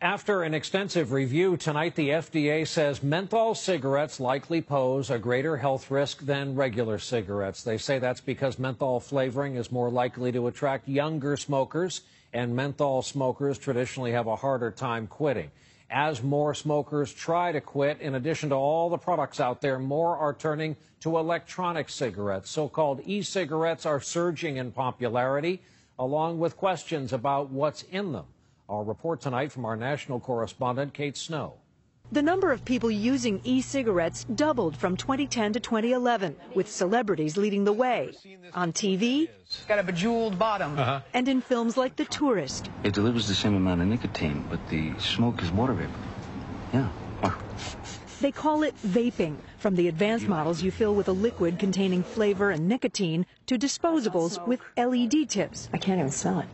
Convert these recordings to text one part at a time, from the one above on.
After an extensive review tonight, the FDA says menthol cigarettes likely pose a greater health risk than regular cigarettes. They say that's because menthol flavoring is more likely to attract younger smokers, and menthol smokers traditionally have a harder time quitting. As more smokers try to quit, in addition to all the products out there, more are turning to electronic cigarettes. So-called e-cigarettes are surging in popularity, along with questions about what's in them. Our report tonight from our national correspondent, Kate Snow. The number of people using e-cigarettes doubled from 2010 to 2011, with celebrities leading the way. On TV, it's got a bejeweled bottom. And in films like The Tourist. It delivers the same amount of nicotine, but the smoke is water vapor. Yeah. They call it vaping, from the advanced models you fill with a liquid containing flavor and nicotine to disposables with LED tips. I can't even smell it.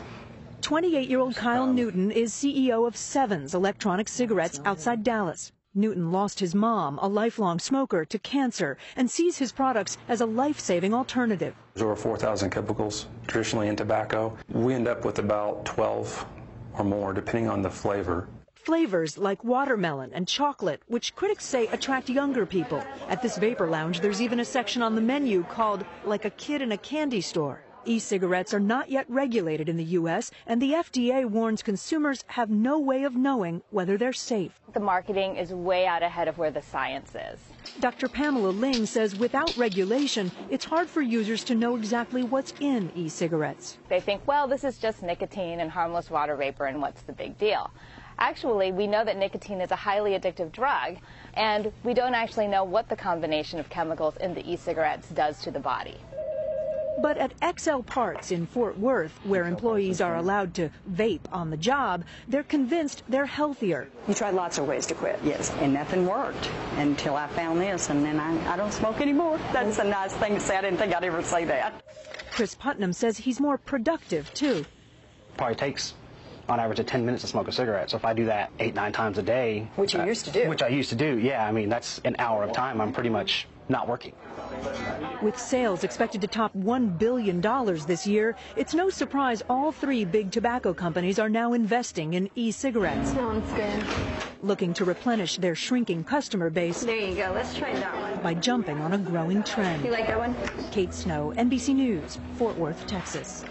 28-year-old Kyle Newton is CEO of Sevens Electronic Cigarettes outside Dallas. Newton lost his mom, a lifelong smoker, to cancer and sees his products as a life-saving alternative. There's over 4,000 chemicals traditionally in tobacco. We end up with about 12 or more, depending on the flavor. Flavors like watermelon and chocolate, which critics say attract younger people. At this vapor lounge, there's even a section on the menu called Like a Kid in a Candy Store. E-cigarettes are not yet regulated in the U.S., and the FDA warns consumers have no way of knowing whether they're safe. The marketing is way out ahead of where the science is. Dr. Pamela Ling says without regulation, it's hard for users to know exactly what's in e-cigarettes. They think, well, this is just nicotine and harmless water vapor, and what's the big deal? Actually, we know that nicotine is a highly addictive drug, and we don't actually know what the combination of chemicals in the e-cigarettes does to the body. But at XL Parts in Fort Worth, where employees are allowed to vape on the job, they're convinced they're healthier. You tried lots of ways to quit. Yes, and nothing worked until I found this, and then I don't smoke anymore. That's a nice thing to say. I didn't think I'd ever say that. Chris Putnam says he's more productive, too. Probably takes, on average, 10 minutes to smoke a cigarette. So if I do that 8-9 times a day. Which you used to do. Which I used to do, yeah. I mean, that's an hour of time I'm pretty much not working. With sales expected to top $1 billion this year, it's no surprise all three big tobacco companies are now investing in e-cigarettes. That one's good. Looking to replenish their shrinking customer base. There you go. Let's try that one. By jumping on a growing trend. You like that one? Kate Snow, NBC News, Fort Worth, Texas.